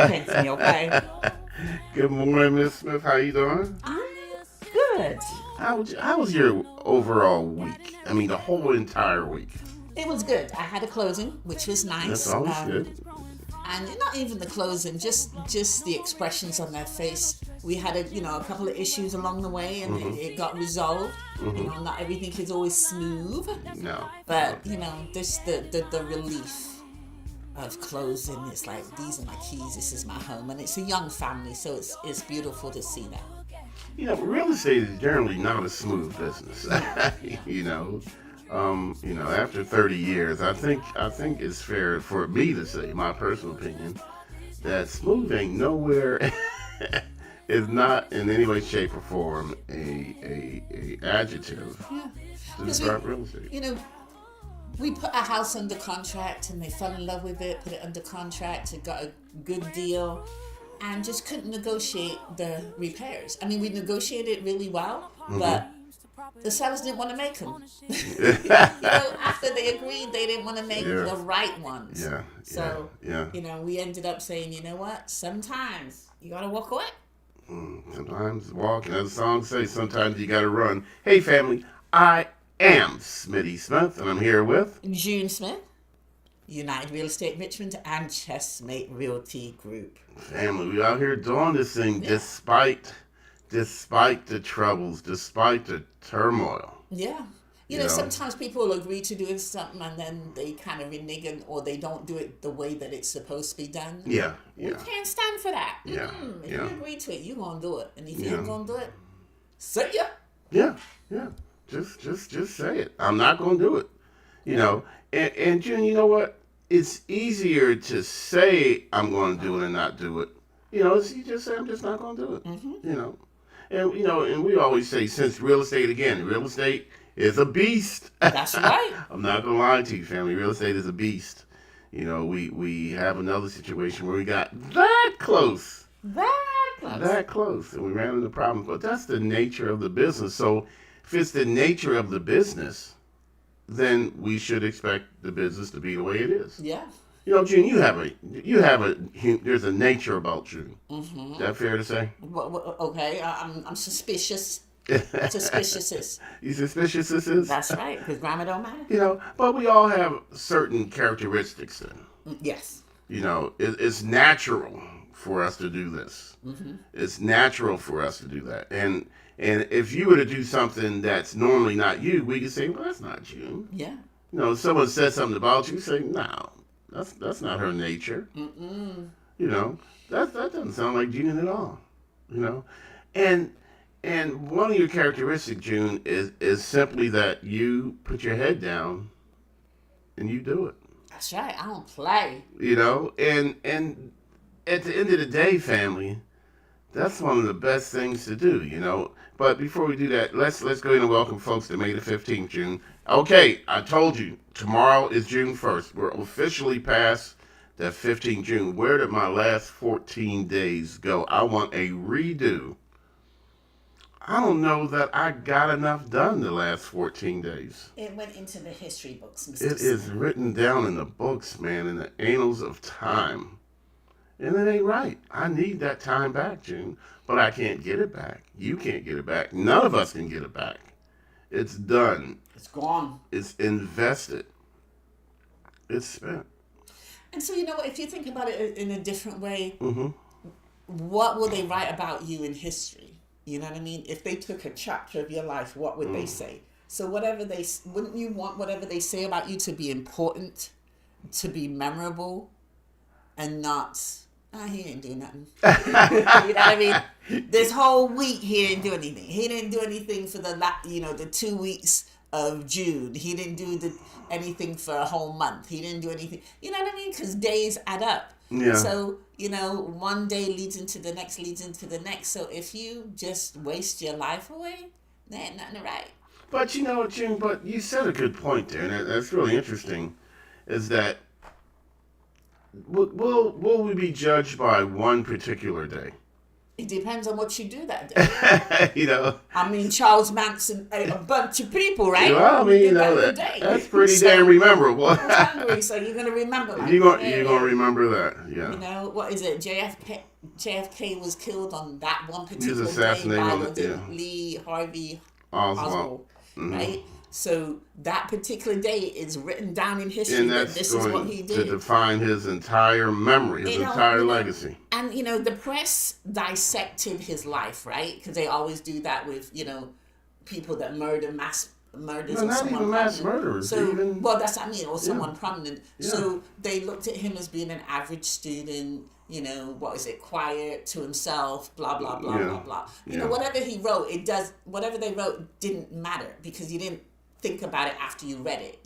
against me, okay? Good morning, Miss Smith. How you doing? I'm good. How was your overall week? I mean, the whole entire week. It was good. I had a closing, which was That's nice. always good. And not even the closing, just the expressions on their face. We had a couple of issues along the way, and it got resolved. Not everything is always smooth, No. but this the relief of closing. It's like, these are my keys. This is my home, and it's a young family, so it's beautiful to see that. Real estate is generally not a smooth business. you know, after 30 years, I think it's fair for me to say, my personal opinion, that smooth ain't nowhere. Is not in any way, shape, or form a adjective Yeah, to because describe real estate. we put a house under contract, and they fell in love with it. Put it under contract, and got a good deal, and just couldn't negotiate the repairs. I mean, we negotiated really well, but the sellers didn't want to make them. After they agreed, they didn't want to make Yeah. the right ones. Yeah. So, Yeah. we ended up saying, you know what? Sometimes you gotta walk away. Sometimes walking, as the song says, sometimes you gotta run. Hey, family, I am Smitty Smith, and I'm here with. June Smith, United Real Estate Richmond, and Chessmate Realty Group. Family, we out here doing this thing Yeah. despite the troubles, despite the turmoil. Yeah. You know. Sometimes people agree to doing something, and then they kind of renege or they don't do it the way that it's supposed to be done. Yeah, We yeah, can't stand for that. Yeah, If yeah. you agree to it, you're going to do it. And if you Yeah. ain't going to do it, see ya. yeah. Just say it. I'm not gonna do it. And June, you know what? It's easier to say I'm gonna do it and not do it. You just say I'm just not gonna do it. And we always say, since real estate is a beast. That's right. I'm not gonna lie to you, family. Real estate is a beast. We have another situation where we got that close, and we ran into problems. But that's the nature of the business. So if it's the nature of the business, then we should expect the business to be the way it is. Yeah. June, there's a nature about you. Is that fair to say? Okay, I'm suspicious. Suspicious is. You suspicious this is? That's right, because grammar don't matter. But we all have certain characteristics then. Yes. It's natural for us to do this. It's natural for us to do that. And if you were to do something that's normally not you, we could say, well, that's not you. Yeah. If someone says something about you, say, no, that's not her nature. That doesn't sound like June at all. And one of your characteristics, June, is simply that you put your head down and you do it. That's right. I don't play. And at the end of the day, family, that's one of the best things to do. But before we do that, let's go ahead and welcome folks to May the 15th, June. Okay, I told you, tomorrow is June 1st. We're officially past that 15th June. Where did my last 14 days go? I want a redo. I don't know that I got enough done the last 14 days. It went into the history books, Mr. It is written down in the books, man, in the annals of time. And it ain't right. I need that time back, June. But I can't get it back. You can't get it back. None of us can get it back. It's done. It's gone. It's invested. It's spent. And so, if you think about it in a different way, Mm-hmm. what will they write about you in history? You know what I mean? If they took a chapter of your life, what would they say? So wouldn't you want whatever they say about you to be important, to be memorable, and not, he didn't do nothing. You know what I mean? This whole week, he didn't do anything. He didn't do anything for the 2 weeks of June. He didn't do anything for a whole month. He didn't do anything. You know what I mean? Because days add up. Yeah. So, one day leads into the next, So if you just waste your life away, there ain't nothing right. But June, but you said a good point there, and that's really interesting, is that will we be judged by one particular day? It depends on what you do that day. You know. I mean, Charles Manson ate a bunch of people, right? Well, I mean, you know, that's pretty damn memorable. I was hungry, so you're gonna remember. Like, you're gonna remember that, yeah. You know, what is it? JFK was killed on that one particular assassinated day by on Lee Harvey Oswald, right? So that particular day is written down in history, and that that's this is what he did. to define his entire memory, his entire legacy. And the press dissected his life, right? Because they always do that with people that mass murders, no, or not someone even mass prominent. murderers. So well, that's what I mean, or someone prominent. Yeah. So they looked at him as being an average student. Quiet to himself, blah blah blah blah blah. Whatever he wrote, whatever they wrote didn't matter, because you didn't think about it after you read it.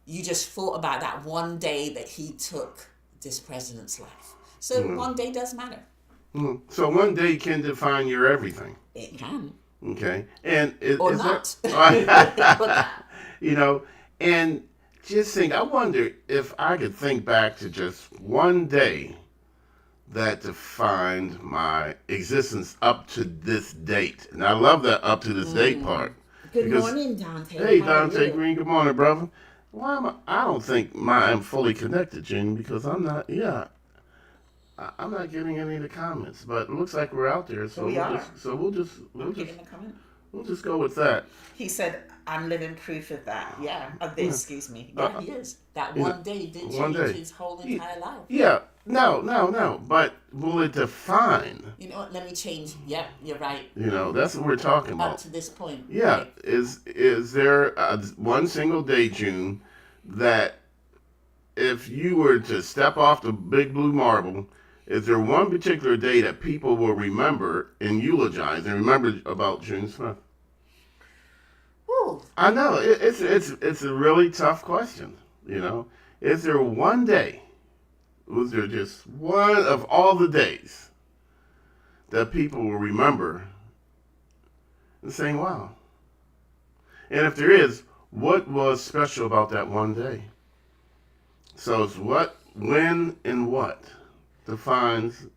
You just thought about that one day that he took this president's life. So one day does matter. So one day can define your everything. It can. Okay, and or is not. And just think. I wonder if I could think back to just one day that defined my existence up to this date. And I love that up to this date part. Good morning, Dante. Hey, Dante Green. Good morning, brother. Why am I don't think I'm fully connected, June, because I'm not. Yeah, I'm not getting any of the comments. But it looks like we're out there, so we'll just go with that. He said, "I'm living proof of that." Yeah, of this. Excuse me. Yeah, he is. That one day did change his whole entire life. Yeah. No. But will it define? You know what? Let me change. Yep, you're right. That's what we're talking about. Up to this point. Yeah. Right? Is there one single day, June, that if you were to step off the big blue marble, is there one particular day that people will remember and eulogize and remember about June Smith? Ooh. I know it's a really tough question. Is there one day? Was there just one of all the days that people will remember and saying, wow? And if there is, what was special about that one day? So it's what, when, and what defines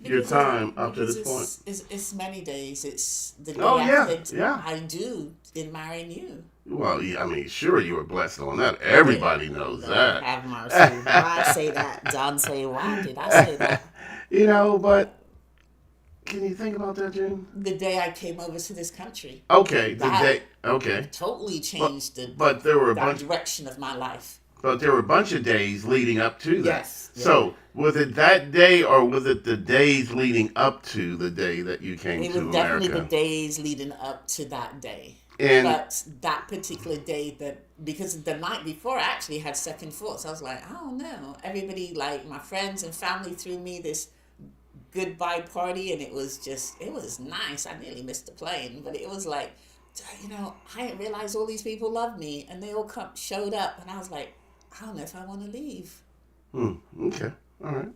your time up to this point. It's many days. It's the day I do in marrying you. Well, yeah, I mean, sure, you were blessed on that. Everybody knows that. Have mercy. Why say that, Dante? Why did I say that? But can you think about that, June? The day I came over to this country. Okay, the day. Okay. Totally changed but there were the direction of my life. But there were a bunch of days leading up to that. Yes. Yeah. So was it that day, or was it the days leading up to the day that you came to America? It was definitely the days leading up to that day. But that particular day, because the night before, I actually had second thoughts. I was like, I don't know. Everybody, like my friends and family, threw me this goodbye party, and it was nice. I nearly missed the plane, but it was like, I didn't realize all these people loved me, and they all showed up, and I was like, I don't know if I want to leave. Okay. All right.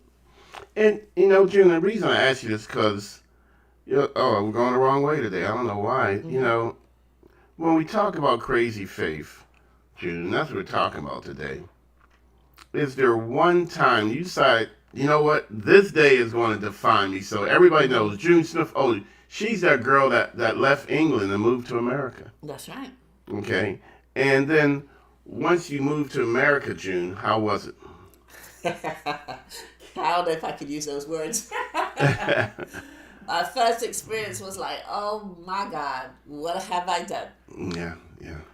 And, June, the reason I asked you this because, we're going the wrong way today. I don't know why. Mm-hmm. When we talk about crazy faith, June, that's what we're talking about today. Is there one time you decide, you know what, this day is going to define me, so everybody knows June Smith, she's that girl that left England and moved to America. That's right. Okay. And then once you moved to America, June, how was it? I don't know if I could use those words. My first experience was like, oh my God, what have I done? Yeah.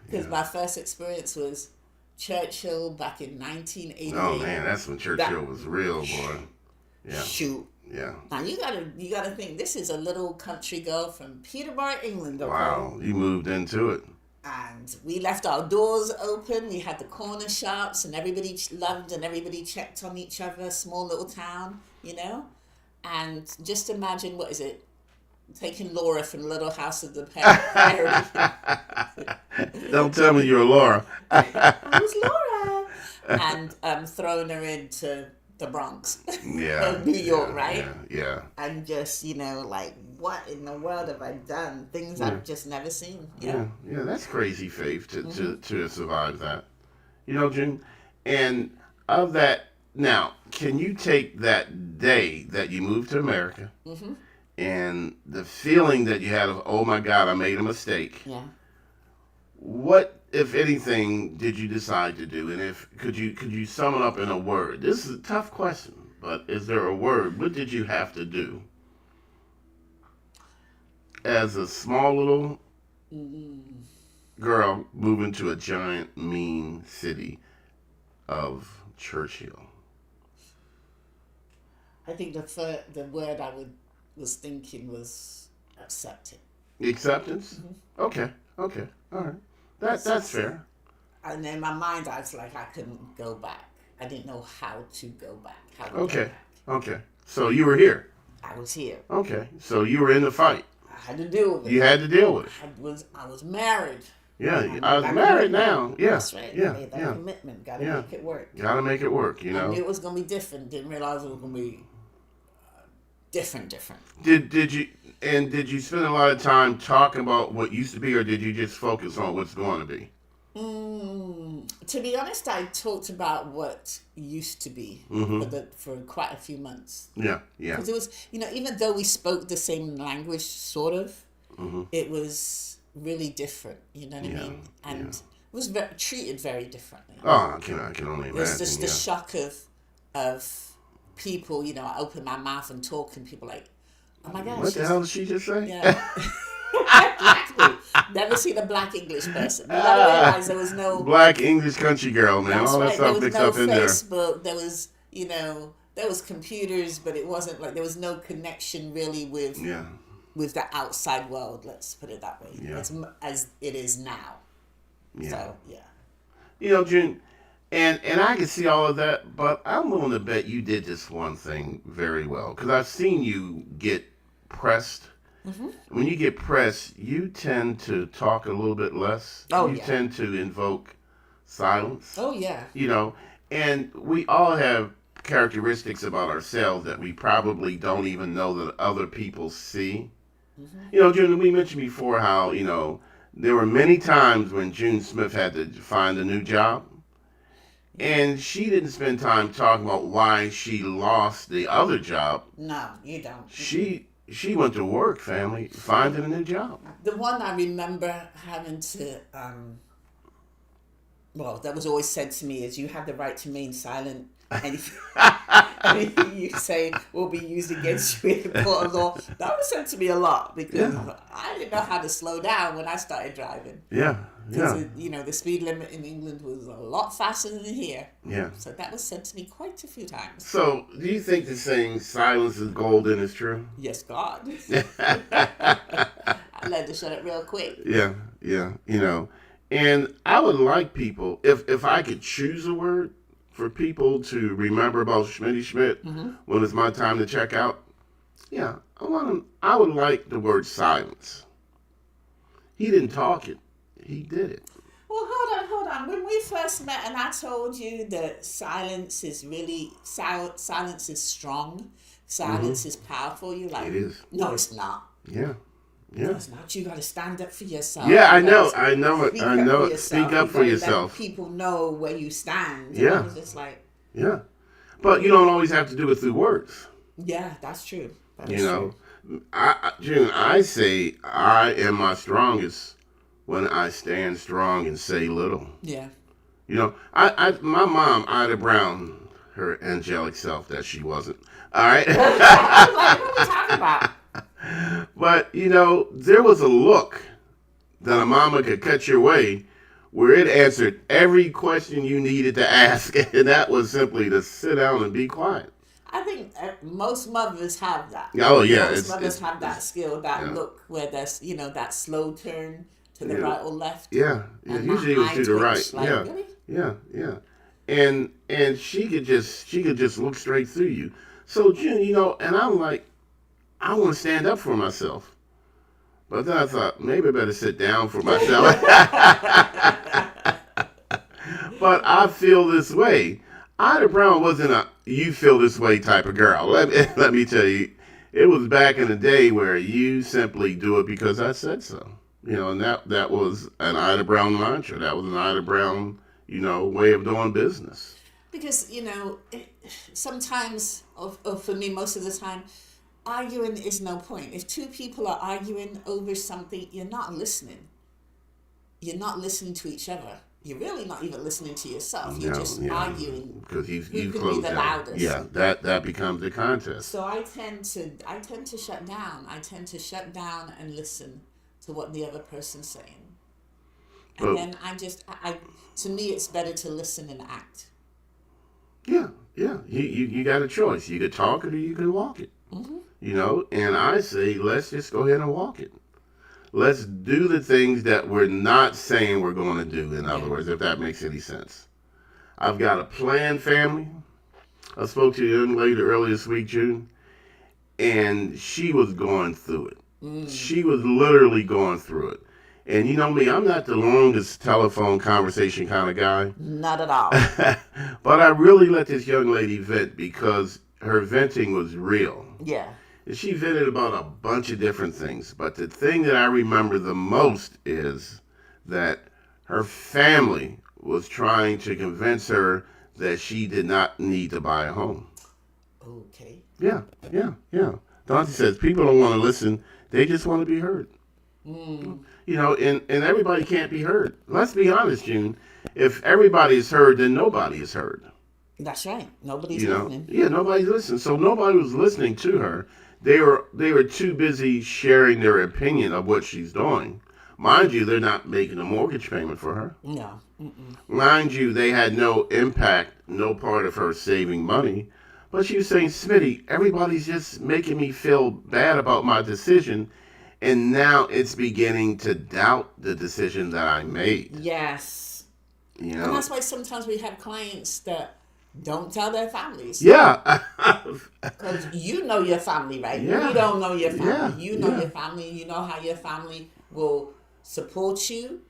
Because my first experience was Churchill back in 1988. Oh man, that's when Churchill was real, boy. Yeah. Shoot. Yeah. Now you gotta think, this is a little country girl from Peterborough, England. Okay? Wow, you moved into it. And we left our doors open. We had the corner shops, and everybody loved and everybody checked on each other. Small little town, And just imagine, what is it? Taking Laura from Little House of the Prairie. Don't tell me you're Laura. Who's Laura? And throwing her into the Bronx. Yeah. New York, right? Yeah. And just, like, what in the world have I done? Things I've just never seen. Yeah, that's crazy faith to survive that. June? And of that, now, can you take that day that you moved to America and the feeling that you had of, oh my God, I made a mistake. Yeah. What, if anything, did you decide to do? And if could you sum it up in a word? This is a tough question, but is there a word? What did you have to do as a small little girl moving to a giant, mean city of Churchill? I think the word was thinking was accepting. Acceptance? Okay, all right. That's fair. And in my mind, I was like, I couldn't go back. I didn't know how to go back. Okay. So you were here. I was here. Okay, so you were in the fight. I had to deal with it. You had to deal with it. I was married. Yeah, I was married now. Yeah, That's right. yeah, I made that yeah. commitment. Got to make it work. Gotta make it work, you I know. knew it was going to be different. Didn't realize it was going to be different. Did you spend a lot of time talking about what used to be, or did you just focus on what's going to be? To be honest, I talked about what used to be for quite a few months. Yeah. Because it was, even though we spoke the same language, sort of, it was really different. You know what I mean? And it was treated very differently. Oh, I can only imagine. It was just the shock of people. I open my mouth and talk, and people like, oh my gosh. What the hell did she just say? Yeah. Exactly. Never seen a black English person. You gotta realize there was no black English country girl, man. That's All that right. stuff mixed up in There there. was no Facebook. There was, there was computers, but it wasn't like there was no connection really with the outside world. Let's put it that way. Yeah. As it is now. Yeah. So yeah. June, and I can see all of that, but I'm willing to bet you did this one thing very well, because I've seen you get pressed. When you get pressed, you tend to talk a little bit less. You tend to invoke silence. Oh, yeah. And we all have characteristics about ourselves that we probably don't even know that other people see. June, we mentioned before how, there were many times when June Smith had to find a new job. And she didn't spend time talking about why she lost the other job. No, you don't. She went to work, family, finding a new job. The one I remember having to, that was always said to me is you have the right to remain silent. Anything you say will be used against you in the court of law. That was said to me a lot because I didn't know how to slow down when I started driving. Yeah. Because, the speed limit in England was a lot faster than here. Yeah. So that was said to me quite a few times. So, do you think the saying silence is golden is true? Yes, God. I learned to shut it real quick. Yeah. And I would like people, if I could choose a word for people to remember about Schmitty Schmidt when it's my time to check out, I would like the word silence. He didn't talk it. He did it. Well, hold on. When we first met and I told you that silence is strong, silence is powerful, you're like, it is. No, it's not. Yeah. No, it's not. You got to stand up for yourself. Yeah, I know it. Speak up for yourself. Let people know where you stand. Yeah. And it's like. Yeah. But you don't always have to do it through words. Yeah, that's true. True. June, I say I am my strongest when I stand strong and say little. Yeah. My mom, Ida Brown, her angelic self that she wasn't. All right. I was like, what are we talking about? But, there was a look that a mama could cut your way where it answered every question you needed to ask. And that was simply to sit down and be quiet. I think most mothers have that. Oh, yeah. Most mothers have that skill, that look where there's, that slow turn to the right or left. Yeah. Usually it was to the right. Like, really? Yeah. And she could just look straight through you. So, June, and I'm like, I want to stand up for myself. But then I thought, maybe I better sit down for myself. But I feel this way. Ida Brown wasn't a you feel this way type of girl. Let me tell you, it was back in the day where you simply do it because I said so. And that was an Ida Brown mantra. That was an Ida Brown, way of doing business. Because, sometimes, or for me, most of the time, arguing is no point. If two people are arguing over something, you're not listening. You're not listening to each other. You're really not even listening to yourself. You're just arguing because you who could close be the down. loudest. Yeah, that becomes the contest. So I tend to shut down. I tend to shut down and listen to what the other person's saying. And then to me, it's better to listen and act. Yeah. You got a choice. You could talk it or you can walk it. And I say, let's just go ahead and walk it. Let's do the things that we're not saying we're going to do, in other words, if that makes any sense. I've got a planned family. I spoke to a young lady earlier this week, June, and she was going through it. She was literally going through it. And you know me, I'm not the longest telephone conversation kind of guy. Not at all. But I really let this young lady vent because her venting was real. Yeah. And she vented about a bunch of different things. But the thing that I remember the most is that her family was trying to convince her that she did not need to buy a home. Okay. Yeah. Dante says people don't want to listen. They just want to be heard. And everybody can't be heard. Let's be honest, June. If everybody is heard, then nobody is heard. That's right. Nobody's listening. Yeah, nobody's listening. So nobody was listening to her. They were too busy sharing their opinion of what she's doing. Mind you, they're not making a mortgage payment for her. No. Mind you, they had no impact, no part of her saving money. But she was saying, Smitty, everybody's just making me feel bad about my decision. And now it's beginning to doubt the decision that I made. Yes. And that's why sometimes we have clients that don't tell their families. Yeah. Because you know your family, right? Yeah. You don't know your family. Yeah. You know your family. You know how your family will support you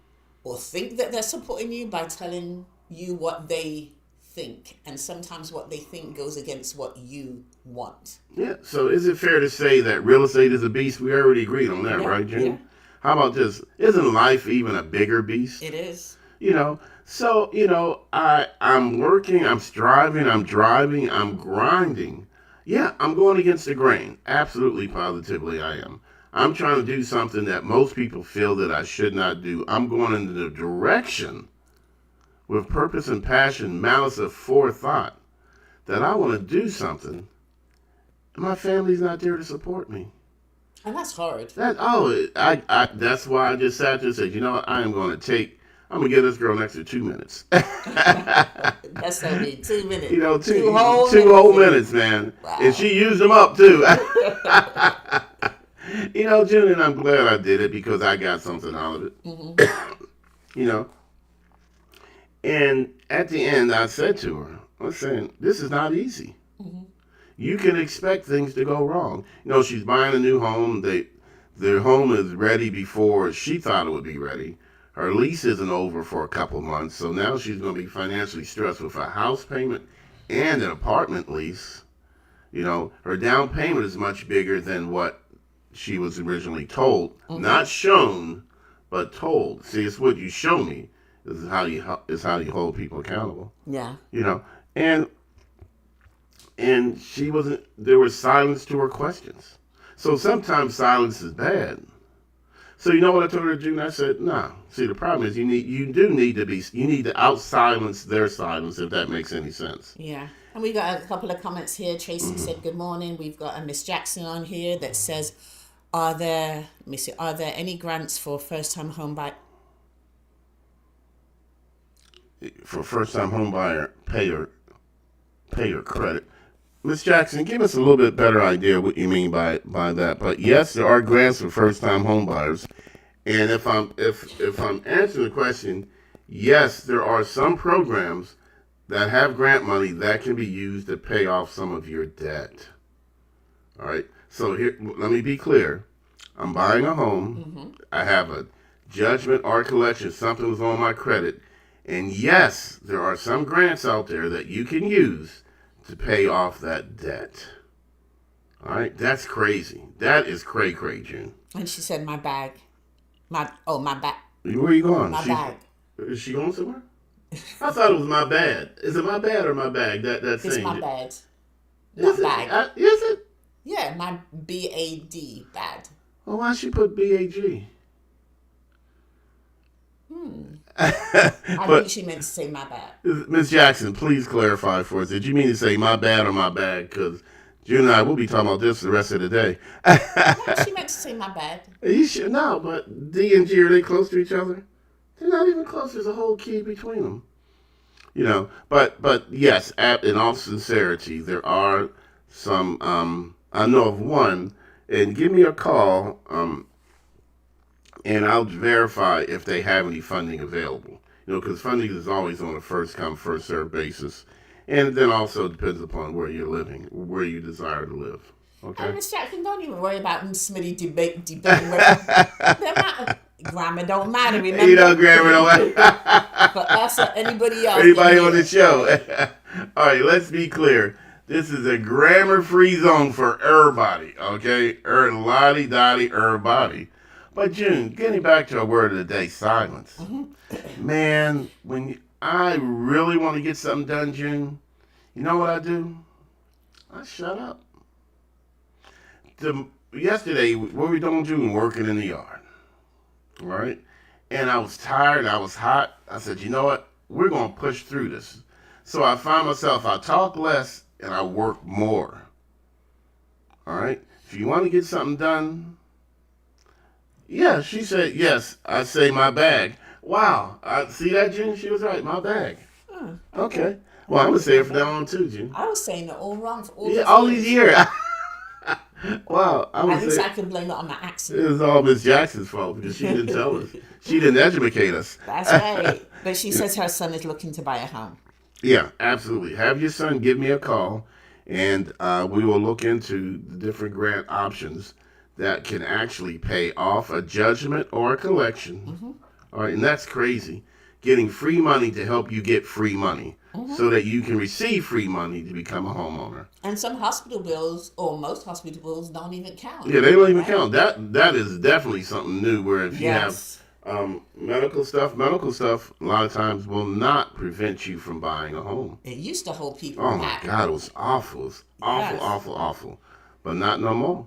or think that they're supporting you by telling you what they think. And sometimes what they think goes against what you want. Yeah. So is it fair to say that real estate is a beast? We already agreed on that, right, Jim? Yeah. How about this? Isn't life even a bigger beast? It is. So, I'm working, I'm striving, I'm driving, I'm grinding. Yeah, I'm going against the grain. Absolutely, positively I am. I'm trying to do something that most people feel that I should not do. I'm going in the direction with purpose and passion, malice of forethought, that I want to do something, and my family's not there to support me. And that's hard. That's why I just sat there and said, what, I'm going to give this girl an extra 2 minutes. That's going to be 2 minutes. Two whole minutes, man. Wow. And she used them up, too. June, and I'm glad I did it because I got something out of it. Mm-hmm. And at the end, I said to her, I was saying, this is not easy. Mm-hmm. You can expect things to go wrong. She's buying a new home. Their home is ready before she thought it would be ready. Her lease isn't over for a couple months, so now she's going to be financially stressed with a house payment and an apartment lease. Her down payment is much bigger than what she was originally told. Mm-hmm. Not shown, but told. See, it's what you show me is how you hold people accountable. Yeah. And she wasn't. There was silence to her questions. So sometimes silence is bad. So you know what I told her to do? And I said, no. See, the problem is you need to out-silence their silence, if that makes any sense. Yeah. And we got a couple of comments here. Tracy said, good morning. We've got a Miss Jackson on here that says, are there any grants for first-time home buyer? For first-time home buyer, payer credit. Miss Jackson, give us a little bit better idea what you mean by that. But yes, there are grants for first-time home buyers, and if I'm answering the question, yes, there are some programs that have grant money that can be used to pay off some of your debt. All right. So here, let me be clear. I'm buying a home. Mm-hmm. I have a judgment or collection. Something was on my credit, and yes, there are some grants out there that you can use to pay off that debt. All right, that's crazy. That is cray, June. And she said, my bag. My bag. Where are you going? My bag. Is she going somewhere? I thought it was my bad. Is it my bad or my bag? That it's thing. My bad. Is bag. Is it? Yeah, my BAD, bad. Well, why she put BAG? I But think she meant to say my bad. Miss Jackson, please clarify for us. Did you mean to say my bad or my bag? Because June and I will be talking about this the rest of the day. No, she meant to say my bad. You should know, but D and G, are they close to each other? They're not even close. There's a whole key between them. But yes, in all sincerity, there are some. I know of one, and give me a call. And I'll verify if they have any funding available. Because funding is always on a first come, first served basis, and then also depends upon where you're living, where you desire to live. Okay. And Miss Jackson, don't even worry about them Smitty debating where grammar don't matter. Remember, Grammar don't matter for us or anybody else. Anybody on the show. All right, let's be clear. This is a grammar-free zone for everybody. Okay, lottie dottie everybody. But June, getting back to our word of the day, silence. Man, when I really want to get something done, June, you know what I do? I shut up. Yesterday, what were we doing, June? Working in the yard, right? And I was tired, I was hot. I said, you know what? We're going to push through this. So I find myself, I talk less and I work more. All right? If you want to get something done, yeah, she said, yes, I say my bag. Wow. I see that, June? She was right, my bag. Okay. Well, I'm going to say it from now on, too, June. I was saying it all wrong for all all these years. Wow. At least I can blame it on my accent. It was all Miss Jackson's fault because she didn't tell us. She didn't educate us. That's right. But she says her son is looking to buy a home. Yeah, absolutely. Have your son give me a call, and we will look into the different grant options that can actually pay off a judgment or a collection. All right, and that's crazy. Getting free money to help you get free money so that you can receive free money to become a homeowner. And some hospital bills, or most hospital bills, don't even count. Yeah, they don't even count. That is definitely something new where if you have medical stuff, a lot of times will not prevent you from buying a home. It used to hold people back. Oh, my God, it was awful. It was awful. But not no more,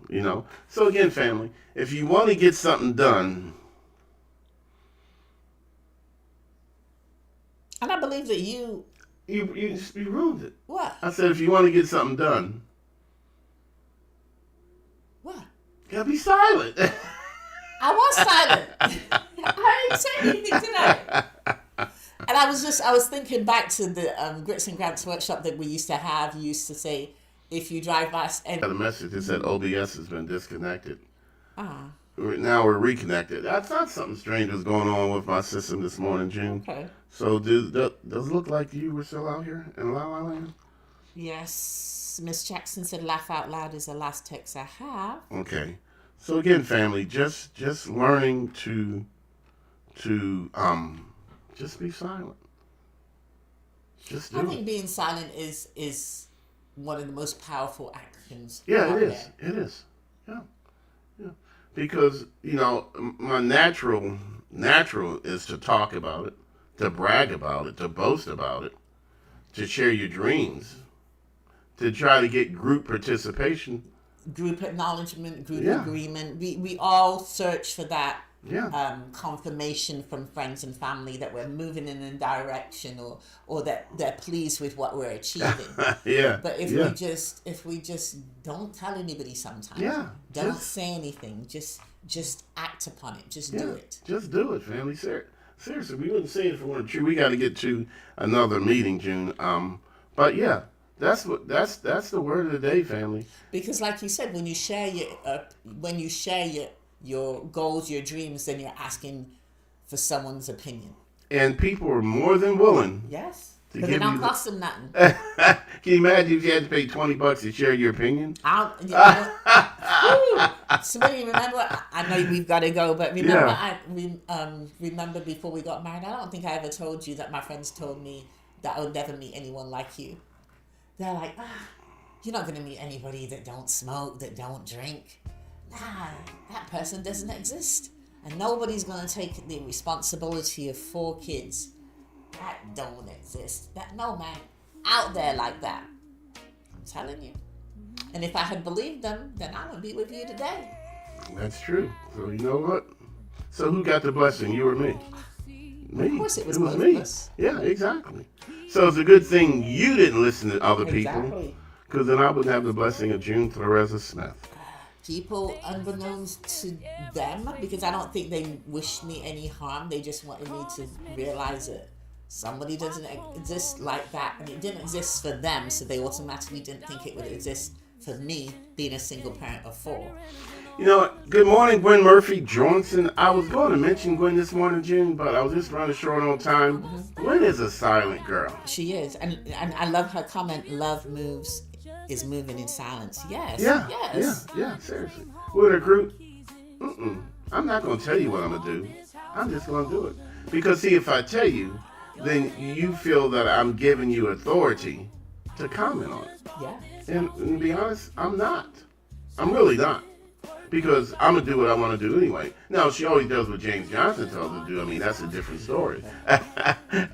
So, again, family, if you want to get something done. And I believe that you ruined it. What? I said if you want to get something done. What? You gotta be silent. I was silent. I didn't say anything today. And I was thinking back to the Grits and Grants workshop that we used to have. You used to say, if you drive by... I got a message that said OBS has been disconnected. Now we're reconnected. I thought something strange was going on with my system this morning, June. Okay. So does it look like you were still out here in La La Land? Yes. Miss Jackson said laugh out loud is the last text I have. Okay. So again, family, just learning to just be silent. Just do it. I think being silent is one of the most powerful actions. Yeah, it is. It is. Yeah. Because, my natural is to talk about it, to brag about it, to boast about it, to share your dreams, to try to get group participation. Group acknowledgement, group agreement. We all search for that confirmation from friends and family that we're moving in a direction or that they're pleased with what we're achieving. But if we just don't tell anybody sometimes, don't say anything, just act upon it, just do it. Just do it, family. Seriously, we wouldn't say it if it weren't true. We got to get to another meeting, June. But yeah, that's the word of the day, family. Because like you said, when you share your goals, your dreams, then you're asking for someone's opinion. And people are more than willing. Yes. Because it don't cost them nothing. Can you imagine if you had to pay $20 to share your opinion? Somebody remember? I know we've got to go, but remember, remember before we got married, I don't think I ever told you that my friends told me that I would never meet anyone like you. They're like, you're not going to meet anybody that don't smoke, that don't drink. Nah, that person doesn't exist. And nobody's going to take the responsibility of 4 kids. That don't exist. No man out there like that. I'm telling you. And if I had believed them, then I would be with you today. That's true. So you know what? So who got the blessing, you or me? Me. Of course it was It was both me. of us. Yeah, exactly. So it's a good thing you didn't listen to other people, Exactly. because then I wouldn't have the blessing of June Flores Smith. People, unbeknownst to them, because I don't think they wished me any harm. They just wanted me to realize it. Somebody doesn't exist like that, and it didn't exist for them, so they automatically didn't think it would exist for me, being a single parent of 4. You know what? Good morning, Gwen Murphy Johnson. I was going to mention Gwen this morning, June, but I was just running short on time. Gwen is a silent girl. She is, and I love her comment. Love is moving in silence. Yes. Yeah, Yes. yeah, seriously. With her group, I'm not going to tell you what I'm going to do. I'm just going to do it. Because, see, if I tell you, then you feel that I'm giving you authority to comment on it. Yeah. And to be honest, I'm not. I'm really not. Because I'm going to do what I want to do anyway. Now, she always does what James Johnson tells her to do. I mean, that's a different story.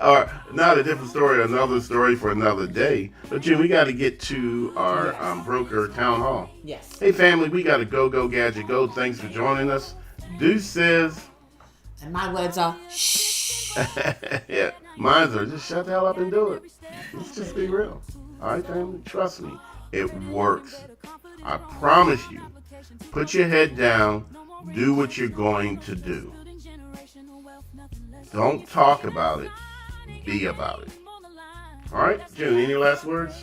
Or not a different story, another story for another day. But, Jim, we got to get to our broker town hall. Yes. Hey, family, we got to go, Gadget, go. Thanks for joining us. Deuces. And my words are shh. Yeah, mine are just shut the hell up and do it. Let's just be real. All right, family? Trust me. It works. I promise you. Put your head down. Do what you're going to do. Don't talk about it. Be about it. All right, June, any last words?